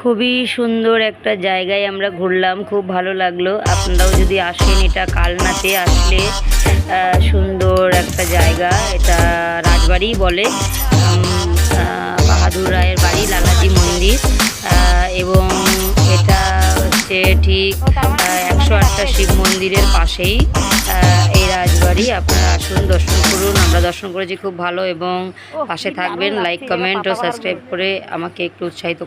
খুবই সুন্দর একটা জায়গায় আমরা ঘুরলাম, খুব ভালো লাগলো। আপনারাও যদি আসেন, এটা কালনাতে আসলে সুন্দর একটা জায়গা। এটা রাজবাড়ি বলে, বাহাদুর রায়ের বাড়ি, লালাজি মন্দির। এবং এটা হচ্ছে ঠিক 108টা শিব মন্দিরের পাশেই এই রাজবাড়ি। আপনারা আসুন, দর্শন করুন। আমরা দর্শন করেছি, খুব ভালো। এবং পাশে থাকবেন, লাইক, কমেন্ট ও সাবস্ক্রাইব করে আমাকে একটু উৎসাহিত করুন।